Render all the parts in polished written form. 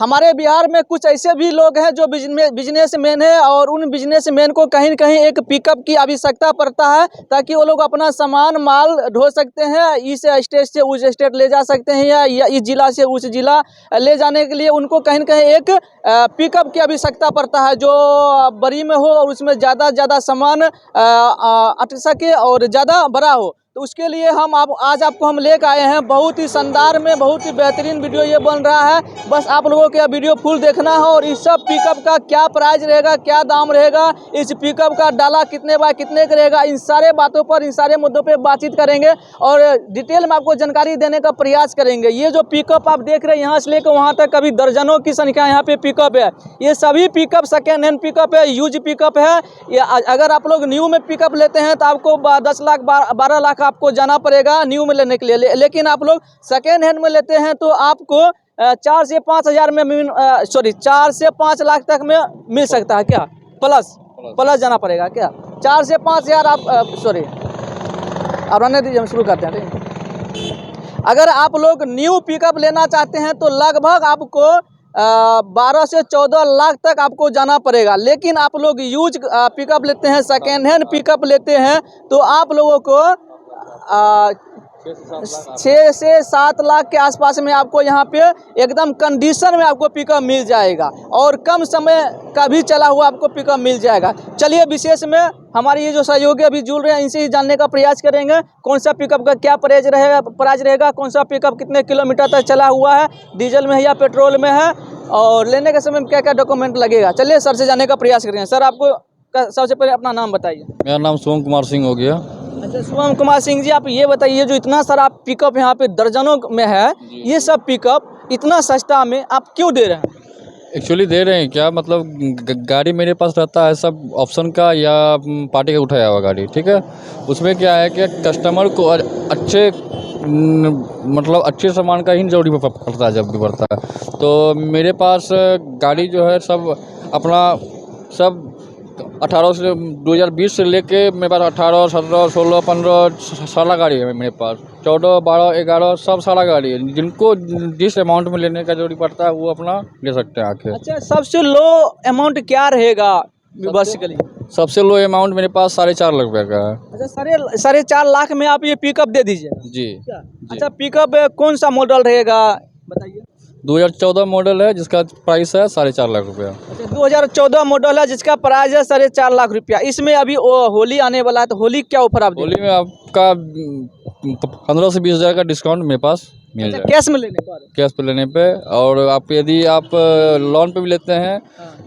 हमारे बिहार में कुछ ऐसे भी लोग हैं जो बिजनेसमैन है और उन बिजनेसमैन को कहीं न कहीं एक पिकअप की आवश्यकता पड़ता है ताकि वो लोग अपना सामान माल ढो सकते हैं, इस स्टेट से उस स्टेट ले जा सकते हैं या इस जिला से उस जिला ले जाने के लिए उनको कहीं न कहीं एक पिकअप की आवश्यकता पड़ता है जो बड़ी में हो और उसमें ज़्यादा सामान अट सके और ज़्यादा बड़ा हो। तो उसके लिए आज आपको हम लेकर आए हैं। बहुत ही शानदार में बहुत ही बेहतरीन वीडियो ये बन रहा है। बस आप लोगों को यह वीडियो फुल देखना है और इस सब पिकअप का क्या प्राइस रहेगा, क्या दाम रहेगा, इस पिकअप का डाला कितने बाय कितने का रहेगा, इन सारे बातों पर, इन सारे मुद्दों पे बातचीत करेंगे और डिटेल में आपको जानकारी देने का प्रयास करेंगे। ये जो पिकअप आप देख रहे हैं यहाँ से लेकर वहाँ तक अभी दर्जनों की संख्या यहाँ पे पिकअप है। ये सभी पिकअप सेकेंड हैंड पिकअप है, यूज पिकअप है। अगर आप लोग न्यू में पिकअप लेते हैं तो आपको 10 लाख 12 लाख आपको जाना पड़ेगा न्यू में लेने के लिए, लेकिन आप लोग सेकेंड हैंड में लेते हैं तो आपको 4 से 5 हज़ार में 4 से 5 लाख तक में मिल सकता है। क्या प्लस जाना पड़ेगा क्या? 4 से 5 हज़ार आप रहने दीजिए, हम शुरू करते हैं। अगर आप लोग न्यू पिकअप लेना चाहते हैं तो लगभग आपको 12 से 14 लाख तक आपको जाना पड़ेगा। लेकिन आप लोग यूज पिकअप लेते हैं, सेकेंड हैंड पिकअप लेते हैं तो आप लोगों को 6 से 7 लाख के आसपास में आपको यहाँ पे एकदम कंडीशन में आपको पिकअप मिल जाएगा और कम समय का भी चला हुआ आपको पिकअप मिल जाएगा। चलिए विशेष में हमारे ये जो सहयोगी अभी जुड़ रहे हैं इनसे ही जानने का प्रयास करेंगे कौन सा पिकअप का क्या प्राइस रहेगा, कौन सा पिकअप कितने किलोमीटर तक चला हुआ है, डीजल में है या पेट्रोल में है और लेने के समय में क्या क्या डॉक्यूमेंट लगेगा। चलिए सर से जानने का प्रयास करेंगे। सर आपको सबसे पहले अपना नाम बताइए। मेरा नाम सोम कुमार सिंह हो गया। अच्छा सोम कुमार सिंह जी, आप ये बताइए जो इतना सारा पिकअप यहाँ पे दर्जनों में है, ये सब पिकअप इतना सस्ता में आप क्यों दे रहे हैं? एक्चुअली दे रहे हैं क्या, मतलब गाड़ी मेरे पास रहता है सब ऑप्शन का या पार्टी का उठाया हुआ गाड़ी, ठीक है। उसमें क्या है कि कस्टमर को अच्छे मतलब अच्छे सामान का ही जरूरी पड़ता है जब भी पड़ता है। तो मेरे पास गाड़ी जो है सब अपना सब 18 से 2020 से लेके मेरे पास 18, 17, 16, 15 सारा गाड़ी है मेरे पास, 14, 12, 11 सब सारा गाड़ी है। जिनको जिस अमाउंट में लेने का जरूरी पड़ता है वो अपना ले सकते हैं आके। अच्छा सबसे लो अमाउंट क्या रहेगा बेसिकली? सबसे लो अमाउंट मेरे पास 4.5 लाख रुपये का है। अच्छा 4.5 लाख में आप ये पिकअप दे दीजिए जी। अच्छा पिकअप कौन सा मॉडल रहेगा बताइए? 2014 मॉडल है जिसका प्राइस है 4.5 लाख रुपया। अच्छा 2014 मॉडल है जिसका प्राइस है 4.5 लाख रुपया। इसमें अभी होली आने वाला है तो होली क्या ऑफर आप होली में आपका 15 से 20 हज़ार का डिस्काउंट मेरे पास मिल जाएगा कैश में लेने पर? कैश पे लेने पे। और आप यदि आप लोन पे भी लेते हैं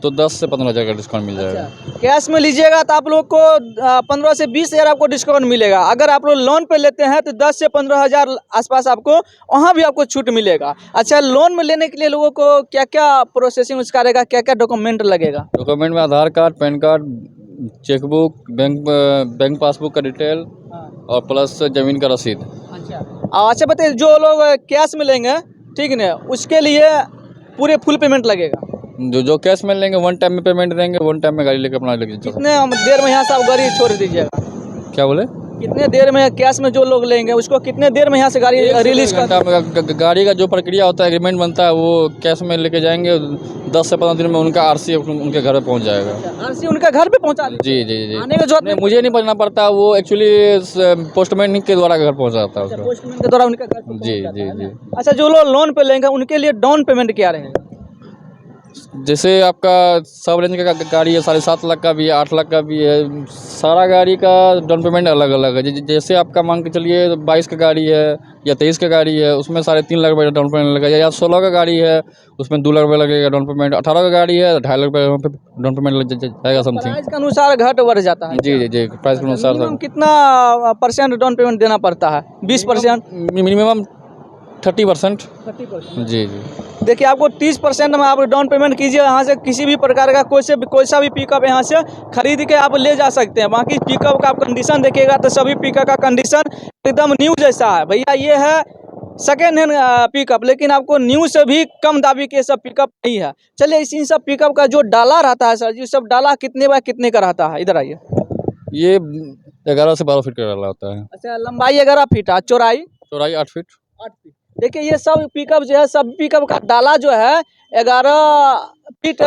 तो 10 से 15 हज़ार का डिस्काउंट मिल जाएगा। कैश में लीजिएगा तो आप लोग को 15 से 20 हज़ार आपको डिस्काउंट मिलेगा। अगर आप लोग लोन पे लेते हैं तो 10 से 15 हज़ार आसपास आपको वहाँ भी आपको छूट मिलेगा। अच्छा लोन में लेने के लिए लोगों को क्या क्या प्रोसेसिंग उसका रहेगा, क्या क्या डॉक्यूमेंट लगेगा? डॉक्यूमेंट में Aadhaar card, PAN card, chequebook, bank passbook का डिटेल और प्लस ज़मीन का रसीद। अच्छा बताइए जो लोग कैश में लेंगे ठीक है ना, उसके लिए पूरे फुल पेमेंट लगेगा? जो कैश में लेंगे 1 टाइम में पेमेंट देंगे, 1 टाइम में गाड़ी लेकर अपना लेके चलो। कितने देर में यहाँ से आप गाड़ी छोड़ दीजिएगा? क्या बोले? कितने देर में कैश में जो लोग लेंगे उसको कितने देर में यहाँ से गाड़ी रिलीज कर? गाड़ी का जो प्रक्रिया होता है, एग्रीमेंट बनता है, वो कैश में लेके जाएंगे 10 से 15 दिन में उनका आरसी उनके घर पे पहुँच जाएगा। आरसी उनका घर पे पहुँचा? जी जी जी। आने का जरूरत नहीं, मुझे नहीं पहुँचना पड़ता, वो एक्चुअली पोस्टमैन के द्वारा घर पहुँच जाता है। पोस्टमैन के द्वारा उनका घर पे जी जी जी। अच्छा जो लोग लोन पे लेंगे उनके लिए डाउन पेमेंट क्या रहेगा? जैसे आपका सब रेंज का गाड़ी है, 7.5 लाख का भी है, 8 लाख का भी है। सारा गाड़ी का डाउन पेमेंट अलग अलग है। जैसे आपका मान के चलिए 22 का गाड़ी है या 23 का गाड़ी है, उसमें 3.5 लाख रुपये डाउन पेमेंट लगेगा। या 16 का गाड़ी है उसमें 2 लाख रुपये लगेगा डाउन पेमेंट। 18 का गाड़ी है 2.5 लाख रुपये डाउन पेमेंट लग जाएगा समथिंग। प्राइस के अनुसार घट बढ़ जाता है? जी जी जी, प्राइस के अनुसार सब। कितना परसेंट डाउन पेमेंट देना पड़ता है? 20%? मिनिमम 30%। जी जी। देखिए आपको 30% में आप डाउन पेमेंट कीजिए, यहाँ से किसी भी प्रकार का कोई सा भी पिकअप यहाँ से खरीद के आप ले जा सकते हैं। बाकी पिकअप का आप कंडीशन देखिएगा तो सभी पिकअप का कंडीशन एकदम न्यू जैसा है। भैया ये है सेकेंड हैंड पिकअप, लेकिन आपको न्यू से भी कम दाबी के सब पिकअप नहीं है। चलिए इन सब पिकअप का जो डाला रहता है सर जी, सब डाला कितने बाय कितने का रहता है? इधर आइए। ये 11 से 12 फीट का डाला होता है। अच्छा लंबाई 11 फीट है, चौड़ाई? चौड़ाई 8 फीट। 8 फीट। देखिए ये सब पिकअप जो है, सब पिकअप का डाला जो है 11 फीट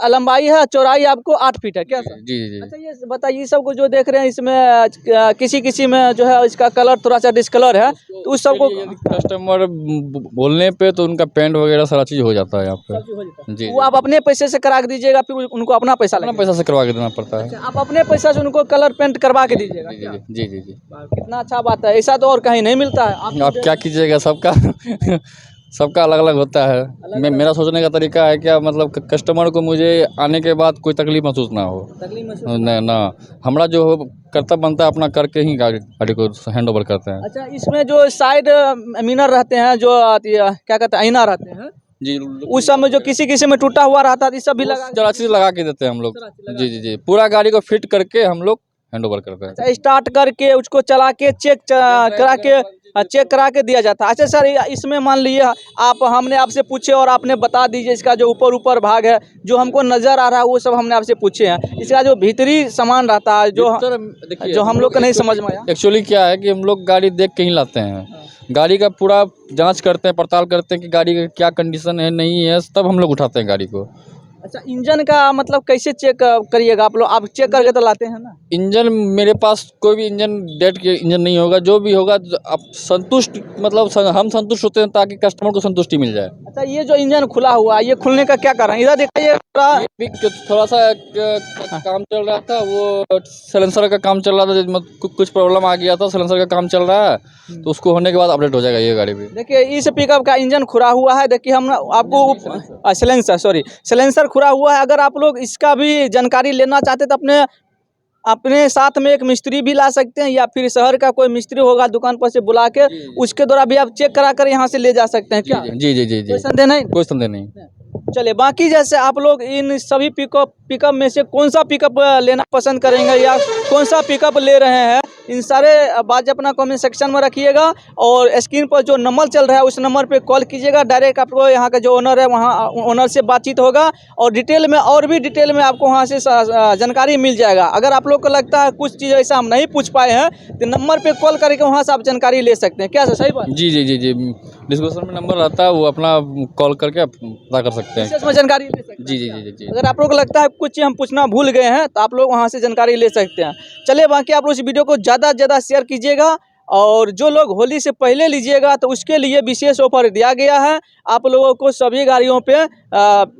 लंबाई है, चौड़ाई आपको 8 फीट है क्या सर? जी जी जी अच्छा ये बताइए, ये सब को जो देख रहे हैं इसमें किसी किसी में जो है इसका कलर थोड़ा सा डिस्कलर है, तो उस सबको कस्टमर बोलने पे तो उनका पेंट वगैरह सारा चीज़ हो जाता है यहाँ पे। जी वो आप अपने पैसे से करा के दीजिएगा, फिर उनको अपना पैसा अपना लगेगा? पैसा से करवा के देना पड़ता है। अच्छा, आप अपने पैसा से उनको कलर पेंट करवा के दीजिएगा जी क्या? जी जी जी जी। वाह, कितना अच्छा बात है, ऐसा तो और कहीं नहीं मिलता है। आप क्या कीजिएगा, सबका सबका अलग अलग होता है। मेरा सोचने का तरीका है क्या, मतलब कस्टमर को मुझे आने के बाद कोई तकलीफ महसूस ना हो। तकलीफ महसूस न ना हमारा जो कर्तव्य बनता है अपना करके ही गाड़ी को हैंड ओवर करते हैं। अच्छा, इसमें जो साइड मिरर रहते हैं, जो क्या कहते हैं, आईना रहते हैं, जी उस सब में जो किसी किसी में टूटा हुआ रहता है, ये सब भी लगा जरा चीज़ लगा के देते हैं हम लोग। जी जी जी, पूरा गाड़ी को फिट करके हम लोग हैंड ओवर करते हैं। अच्छा, स्टार्ट करके उसको चला के चेक करा के दिया जाता है। अच्छा सर, इसमें मान लीजिए आप, हमने आपसे पूछे और आपने बता दीजिए, इसका जो ऊपर भाग है जो हमको नज़र आ रहा है वो सब हमने आपसे पूछे हैं, इसका जो भीतरी सामान रहता है जो हम लोग को नहीं समझ में आया। एक्चुअली क्या है कि हम लोग गाड़ी देख के ही लाते हैं, गाड़ी का पूरा जांच करते हैं, पड़ताल करते हैं कि गाड़ी का क्या कंडीशन है नहीं है, तब हम लोग उठाते हैं गाड़ी को। अच्छा, इंजन का मतलब कैसे चेक करिएगा आप लोग? आप चेक करके तो लाते हैं ना? इंजन मेरे पास कोई भी इंजन डेट के इंजन नहीं होगा, जो भी होगा आप संतुष्ट, मतलब हम संतुष्ट होते हैं ताकि कस्टमर को संतुष्टि मिल जाए। अच्छा, ये जो इंजन खुला हुआ है, ये खुलने का क्या कारण है? इधर दिखाइए ये भी थोड़ा सा काम चल रहा था, वो सिलेंसर का काम चल रहा था, कुछ प्रॉब्लम आ गया था, सिलेंसर का काम चल रहा है, तो उसको होने के बाद अपडेट हो जाएगा ये गाड़ी भी। देखिए इस पिकअप का इंजन खुला हुआ है, देखिए हम आपको सिलेंसर खुला हुआ है। अगर आप लोग इसका भी जानकारी लेना चाहते तो अपने साथ में एक मिस्त्री भी ला सकते हैं, या फिर शहर का कोई मिस्त्री होगा दुकान पर से बुला के उसके द्वारा भी आप चेक करा कर यहाँ से ले जा सकते हैं क्या? जी जी जी जी, कोई संदेह नहीं? कोई संदेह नहीं। चलिए, बाकी जैसे आप लोग इन सभी पिकअप में से कौन सा पिकअप लेना पसंद करेंगे या कौन सा पिकअप ले रहे हैं, इन सारे बात अपना कमेंट सेक्शन में रखिएगा, और स्क्रीन पर जो नंबर चल रहा है उस नंबर पे कॉल कीजिएगा। डायरेक्ट आपको यहाँ का जो ओनर है वहाँ ओनर से बातचीत होगा, और डिटेल में आपको वहाँ से जानकारी मिल जाएगा। अगर आप लोग को लगता है कुछ चीज़ ऐसा हम नहीं पूछ पाए हैं तो नंबर पे कॉल करके वहाँ से आप जानकारी ले सकते हैं क्या सर? सही बात? जी जी जी जी, डिस्क्रिप्शन में नंबर रहता है, वो अपना कॉल करके आप पता कर सकते हैं। इसमें जानकारी ले सकते हैं। जी जी जी जी। अगर आप लोग को लगता है कुछ हम पूछना भूल गए हैं तो आप लोग वहाँ से जानकारी ले सकते हैं। चलिए, बाकी आप लोग इस वीडियो को ज़्यादा से ज़्यादा शेयर कीजिएगा, और जो लोग होली से पहले लीजिएगा तो उसके लिए विशेष ऑफर दिया गया है। आप लोगों को सभी गाड़ियों पे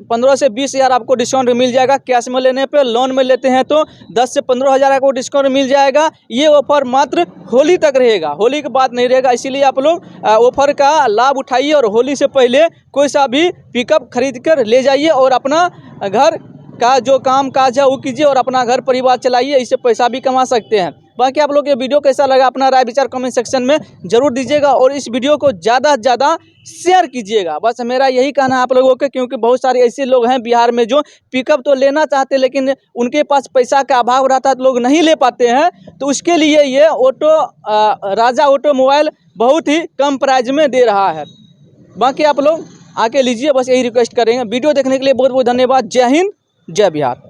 15 से 20 हज़ार आपको डिस्काउंट मिल जाएगा कैश में लेने पे। लोन में लेते हैं तो 10 से 15 हज़ार आपको डिस्काउंट मिल जाएगा। ये ऑफर मात्र होली तक रहेगा, होली के बाद नहीं रहेगा। इसीलिए आप लोग ऑफर का लाभ उठाइए और होली से पहले कोई सा भी पिकअप खरीद कर ले जाइए, और अपना घर का जो काम काज है वो कीजिए, और अपना घर परिवार चलाइए, इससे पैसा भी कमा सकते हैं। बाकी आप लोग ये वीडियो कैसा लगा अपना राय विचार कमेंट सेक्शन में जरूर दीजिएगा, और इस वीडियो को ज़्यादा से ज़्यादा शेयर कीजिएगा। बस मेरा यही कहना है आप लोगों के, क्योंकि बहुत सारे ऐसे लोग हैं बिहार में जो पिकअप तो लेना चाहते लेकिन उनके पास पैसा का अभाव रहता है तो लोग नहीं ले पाते हैं। तो उसके लिए ये राजा ऑटोमोबाइल बहुत ही कम प्राइस में दे रहा है। बाकी आप लोग आके लीजिए, बस यही रिक्वेस्ट करेंगे। वीडियो देखने के लिए बहुत बहुत धन्यवाद। जय हिंद, जय बिहार।